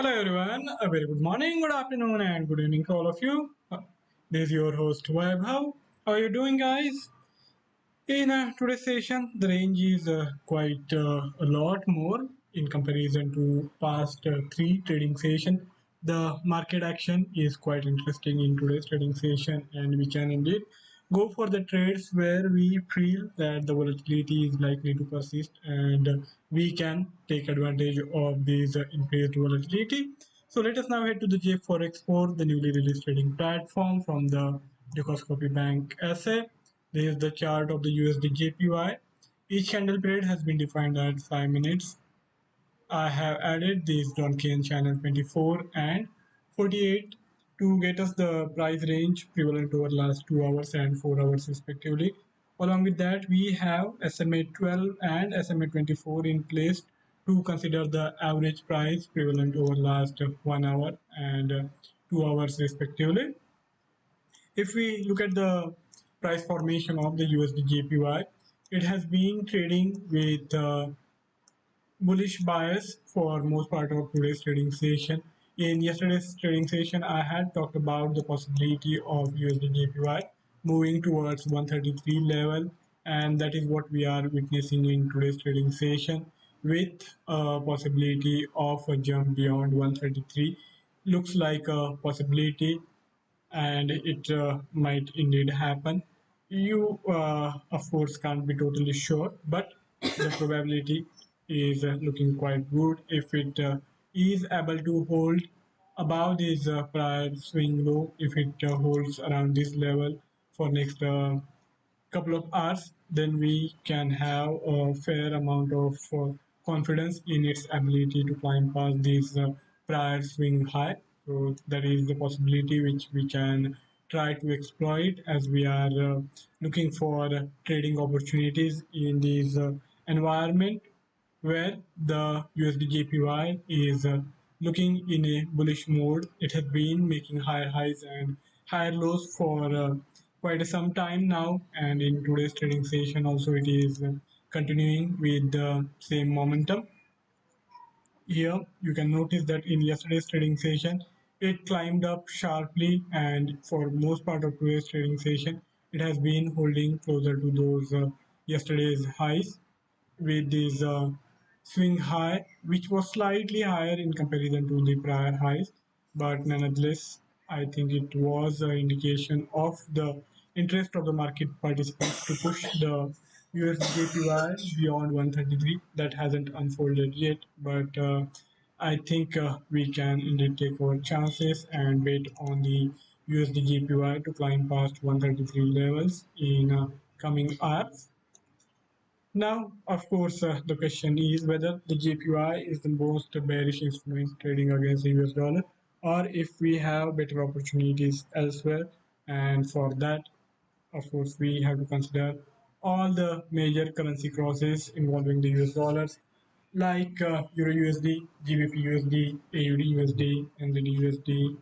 Hello everyone, a very good morning, good afternoon and good evening to all of you. This is your host Vaibhav. How are you doing guys? In today's session, the range is quite a lot more in comparison to past three trading session. The market action is quite interesting in today's trading session, and we can indeed go for the trades where we feel that the volatility is likely to persist, and we can take advantage of this increased volatility. So let us now head to the JForex for the newly released trading platform from the Dukascopy Bank SA. This is the chart of the USD JPY. Each candle period has been defined at 5 minutes. I have added this Donchian channel 24 and 48 to get us the price range prevalent over last 2 hours and 4 hours respectively. Along with that, we have SMA 12 and SMA 24 in place to consider the average price prevalent over last 1 hour and 2 hours respectively. If we look at the price formation of the USD JPY, it has been trading with bullish bias for most part of today's trading session. In yesterday's trading session, I had talked about the possibility of USD JPY moving towards 133 level, and that is what we are witnessing in today's trading session with a possibility of a jump beyond 133. Looks like a possibility, and it might indeed happen. You, of course, can't be totally sure, but the probability is looking quite good if it is able to hold above this prior swing low. If it holds around this level for next couple of hours, then we can have a fair amount of confidence in its ability to climb past this prior swing high. So that is the possibility which we can try to exploit as we are looking for trading opportunities in this environment where the USD JPY is looking in a bullish mode. It has been making higher highs and higher lows for quite some time now, and in today's trading session also it is continuing with the same momentum. Here you can notice that in yesterday's trading session it climbed up sharply, and for most part of today's trading session it has been holding closer to those yesterday's highs with this swing high, which was slightly higher in comparison to the prior highs, but nonetheless, I think it was an indication of the interest of the market participants to push the USDJPY beyond 133. That hasn't unfolded yet, but I think we can indeed take our chances and wait on the USDJPY to climb past 133 levels in coming hours. Now, of course, the question is whether the JPY is the most bearish instrument trading against the US dollar, or if we have better opportunities elsewhere. And for that, of course, we have to consider all the major currency crosses involving the US dollars, like EURUSD, GBPUSD, AUDUSD, NZDUSD,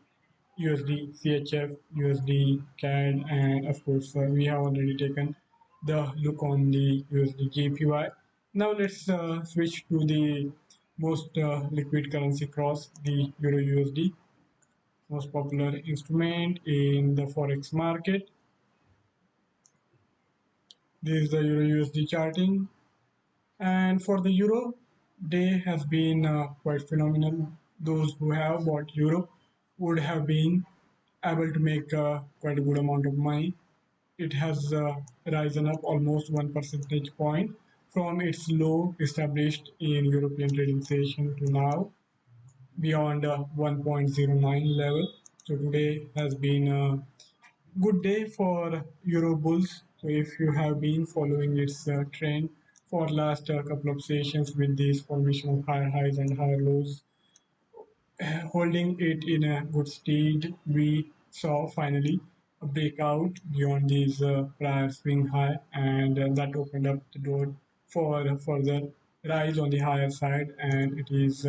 USDCHF, USDCAD, and of course, we have already taken the look on the USD JPY. Now let's switch to the most liquid currency cross, the Euro USD, most popular instrument in the forex market. This is the Euro USD charting, and for the Euro, day has been quite phenomenal. Those who have bought Euro would have been able to make quite a good amount of money. It has risen up almost 1 percentage point from its low established in European trading session to now beyond 1.09 level. So today has been a good day for Euro bulls. So if you have been following its trend for last couple of sessions with this formation of higher highs and higher lows, holding it in a good state, we saw finally a breakout beyond this prior swing high, and that opened up the door for further rise on the higher side, and it is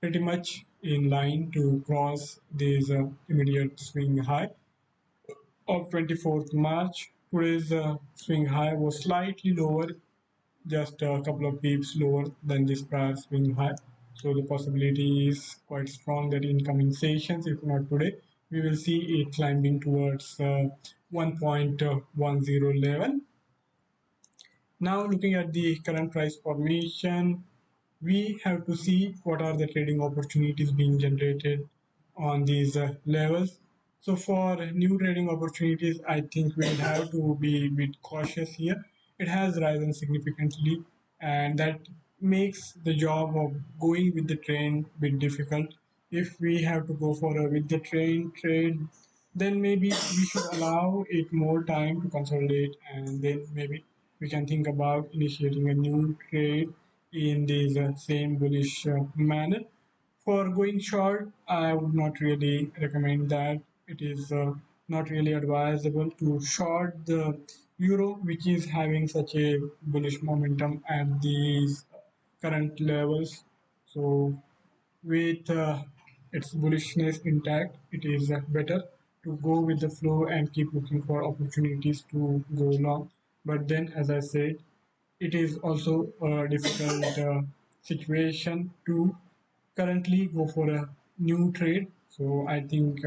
pretty much in line to cross this immediate swing high of 24th March. Today's swing high was slightly lower, just a couple of pips lower than this prior swing high. So the possibility is quite strong that in coming sessions, if not today, we will see it climbing towards 1.10 level. Now looking at the current price formation, we have to see what are the trading opportunities being generated on these levels. So for new trading opportunities, I think we'll have to be a bit cautious here. It has risen significantly, and that makes the job of going with the trend a bit difficult. If we have to go for a with the trend trade, then maybe we should allow it more time to consolidate, and then maybe we can think about initiating a new trade in this same bullish manner. For going short, I would not really recommend that. It is not really advisable to short the euro, which is having such a bullish momentum at these current levels. So with its bullishness intact, it is better to go with the flow and keep looking for opportunities to go long. But then, as I said, it is also a difficult situation to currently go for a new trade. So I think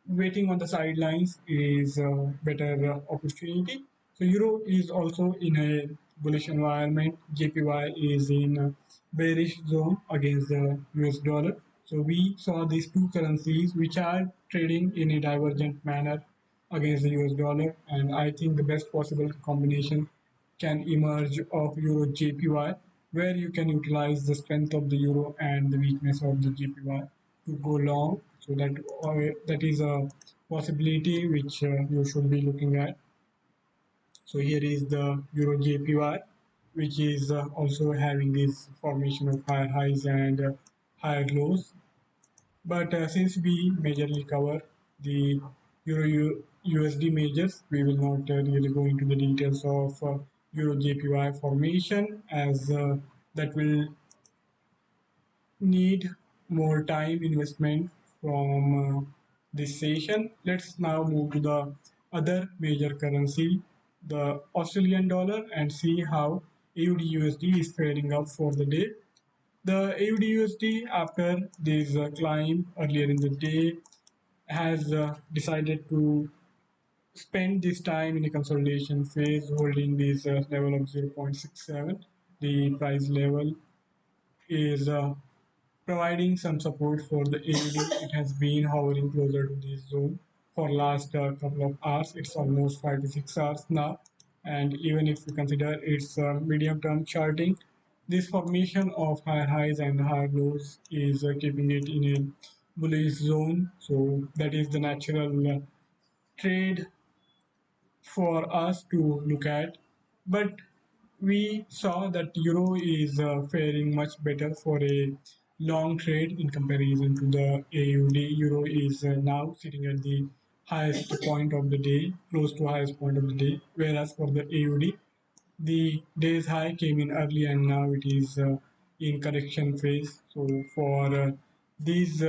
waiting on the sidelines is a better opportunity. So euro is also in a bullish environment. JPY is in a bearish zone against the US dollar. So we saw these two currencies which are trading in a divergent manner against the US dollar, and I think the best possible combination can emerge of Euro JPY, where you can utilize the strength of the euro and the weakness of the JPY to go long. So that is a possibility which you should be looking at. So here is the Euro JPY, which is also having this formation of higher highs and higher lows. But since we majorly cover the Euro USD majors, we will not really go into the details of Euro JPY formation, as that will need more time investment from this session. Let's now move to the other major currency, the Australian dollar, and see how AUDUSD is faring up for the day. The AUDUSD, after this climb earlier in the day, has decided to spend this time in a consolidation phase, holding this level of 0.67. The price level is providing some support for the AUD. It has been hovering closer to this zone for last couple of hours. It's almost 5 to 6 hours now. And even if we consider its medium-term charting, this formation of higher highs and higher lows is keeping it in a bullish zone. So that is the natural trade for us to look at. But we saw that euro is faring much better for a long trade in comparison to the AUD. Euro is now sitting at the highest point of the day, close to highest point of the day, whereas for the AUD, the day's high came in early and now it is in correction phase. So for these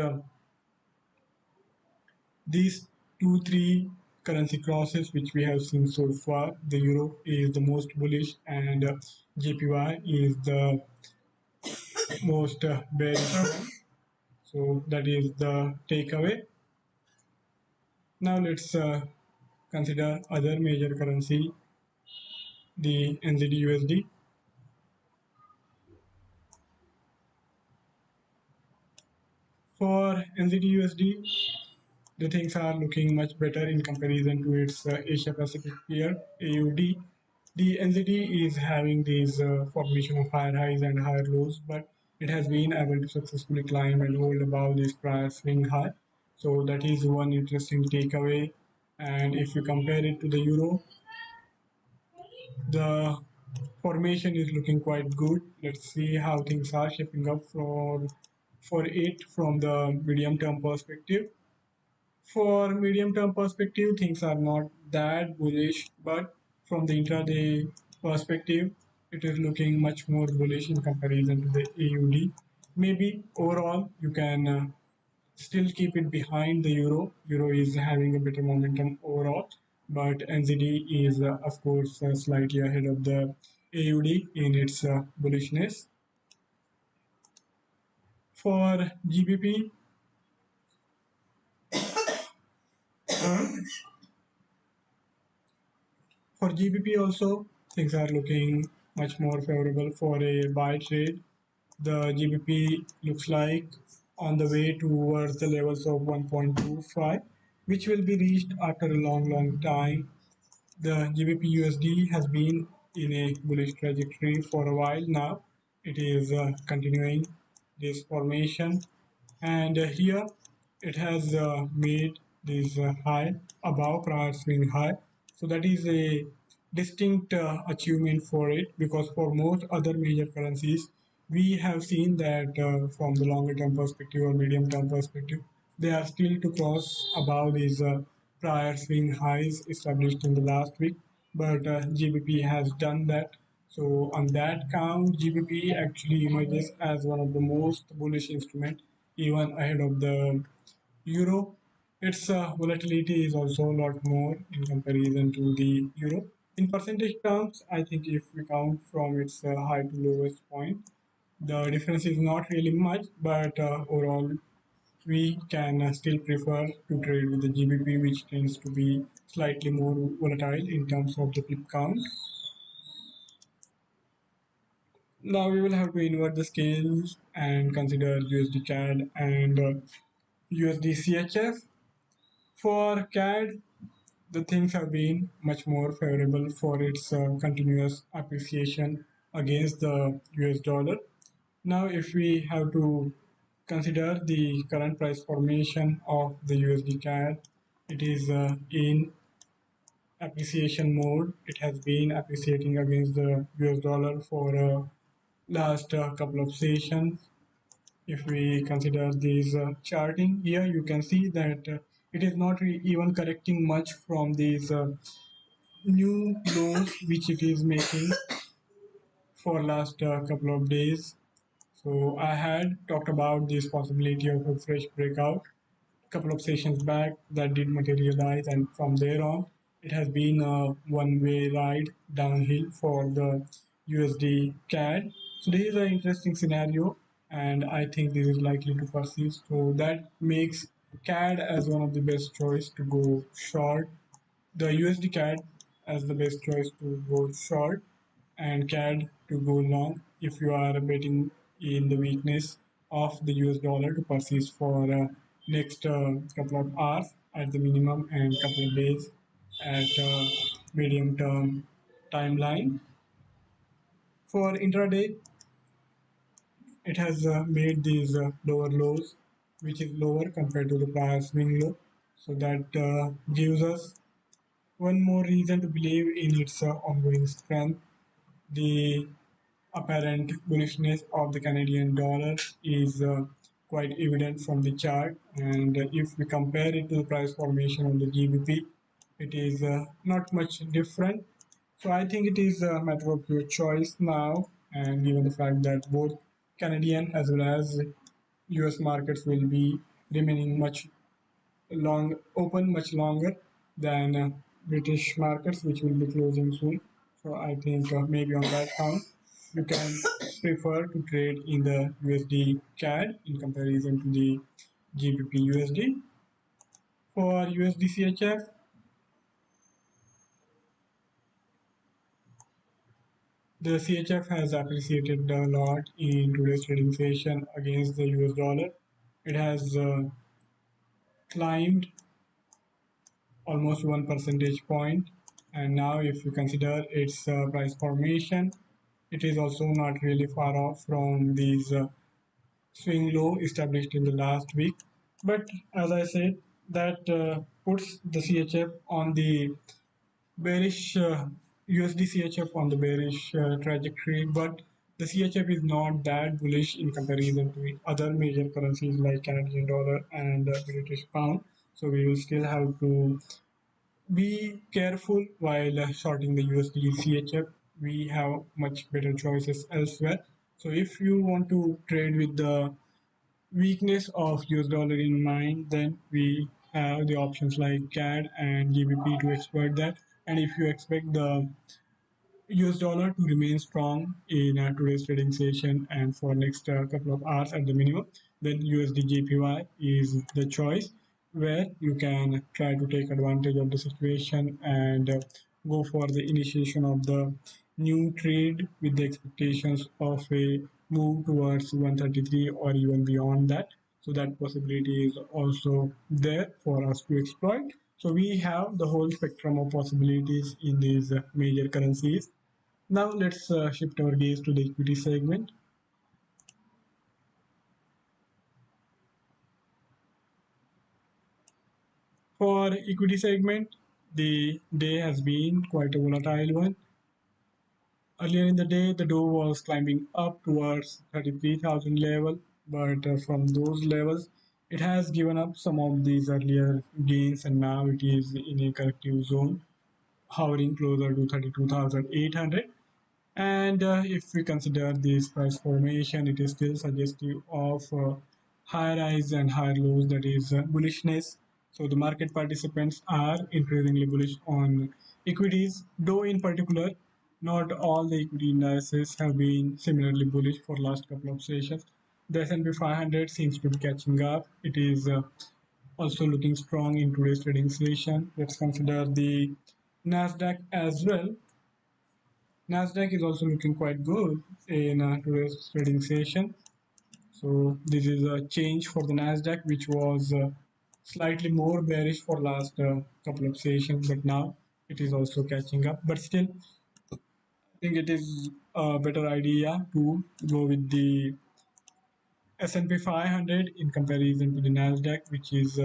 these two, three currency crosses which we have seen so far, the euro is the most bullish and JPY is the most bearish one. So that is the takeaway. Now let's consider other major currency, the NZDUSD. For NZDUSD, the things are looking much better in comparison to its Asia Pacific peer, AUD. The NZD is having these formation of higher highs and higher lows, but it has been able to successfully climb and hold above this prior swing high. So that is one interesting takeaway. And if you compare it to the euro, the formation is looking quite good. Let's see how things are shaping up for it from the medium term perspective. For medium term perspective, things are not that bullish, but from the intraday perspective, it is looking much more bullish in comparison to the AUD. Maybe overall, you can still keep it behind the euro. Euro is having a better momentum overall, but NZD is, of course, slightly ahead of the AUD in its bullishness. For GBP, for GBP also, things are looking much more favorable for a buy trade. The GBP looks like on the way towards the levels of 1.25, which will be reached after a long time. The GBPUSD has been in a bullish trajectory for a while now. It is continuing this formation, and here it has made this high above prior swing high. So that is a distinct achievement for it, because for most other major currencies, we have seen that from the longer term perspective or medium term perspective, they are still to cross above these prior swing highs established in the last week. But GBP has done that. So on that count, GBP actually emerges as one of the most bullish instrument, even ahead of the euro. Its volatility is also a lot more in comparison to the euro. In percentage terms, I think if we count from its high to lowest point, the difference is not really much, but overall, we can still prefer to trade with the GBP, which tends to be slightly more volatile in terms of the pip count. Now we will have to invert the scales and consider USD and USDCHF. For CAD, the things have been much more favorable for its continuous appreciation against the US dollar. Now, if we have to consider the current price formation of the USD CAD, it is in appreciation mode. It has been appreciating against the US dollar for last couple of sessions. If we consider this charting here, you can see that it is not even correcting much from these new lows which it is making for last couple of days. So I had talked about this possibility of a fresh breakout a couple of sessions back that did materialize, and from there on, it has been a one-way ride downhill for the USD CAD. So this is an interesting scenario, and I think this is likely to persist. So that makes CAD as one of the best choice to go short, the USD CAD as the best choice to go short, and CAD to go long if you are betting in the weakness of the US dollar to persist for next couple of hours at the minimum and couple of days at medium term timeline. For intraday, it has made these lower lows, which is lower compared to the prior swing low. So that gives us one more reason to believe in its ongoing strength. The apparent bullishness of the Canadian dollar is quite evident from the chart, and if we compare it to the price formation of the GBP, it is not much different. So I think it is a matter of your choice now, and given the fact that both Canadian as well as US markets will be remaining much open much longer than British markets, which will be closing soon. So I think maybe on that count, you can prefer to trade in the USD CAD in comparison to the GBP USD. For USD CHF, the CHF has appreciated a lot in today's trading session against the US dollar. It has climbed almost 1 percentage point. And now, if you consider its price formation, it is also not really far off from these swing low established in the last week. But as I said, that puts the CHF on the bearish USD CHF on the bearish trajectory, but the CHF is not that bullish in comparison to other major currencies like Canadian dollar and British pound. So we will still have to be careful while shorting the USD CHF. We have much better choices elsewhere. So if you want to trade with the weakness of US dollar in mind, then we have the options like CAD and GBP to exploit that. And if you expect the US dollar to remain strong in today's trading session and for next couple of hours at the minimum, then USDJPY is the choice where you can try to take advantage of the situation and go for the initiation of the new trade with the expectations of a move towards 133 or even beyond that. So that possibility is also there for us to exploit. So we have the whole spectrum of possibilities in these major currencies. Now let's shift our gaze to the equity segment. For equity segment, the day has been quite a volatile one. Earlier in the day, the Dow was climbing up towards 33,000 level, but from those levels, it has given up some of these earlier gains, and now it is in a corrective zone, hovering closer to 32,800. And if we consider this price formation, it is still suggestive of higher highs and higher lows, that is bullishness. So the market participants are increasingly bullish on equities, though in particular, not all the equity indices have been similarly bullish for last couple of sessions. The S&P 500 seems to be catching up. It is also looking strong in today's trading session. Let's consider the NASDAQ as well. NASDAQ is also looking quite good in today's trading session. So this is a change for the NASDAQ, which was slightly more bearish for last couple of sessions, but now it is also catching up. But still, I think it is a better idea to go with the S&P 500 in comparison to the NASDAQ, which is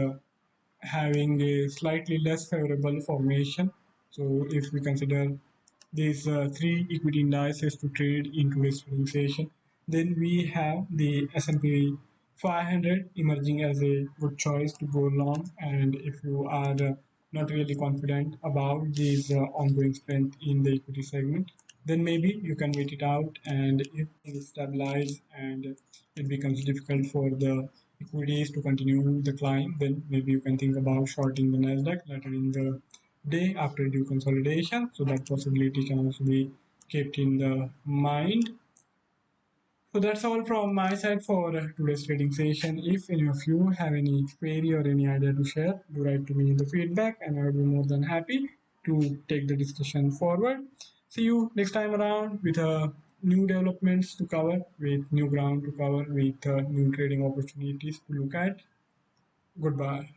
having a slightly less favorable formation. So if we consider these three equity indices to trade in today's trading session, then we have the S&P 500 emerging as a good choice to go long. And if you are not really confident about this ongoing strength in the equity segment, then maybe you can wait it out, and if things stabilize and it becomes difficult for the equities to continue the climb, then maybe you can think about shorting the Nasdaq later in the day after due consolidation. So that possibility can also be kept in the mind. So that's all from my side for today's trading session. If any of you have any query or any idea to share, do write to me in the feedback, and I will be more than happy to take the discussion forward. See you next time around with new developments to cover, with new ground to cover, with new trading opportunities to look at. Goodbye.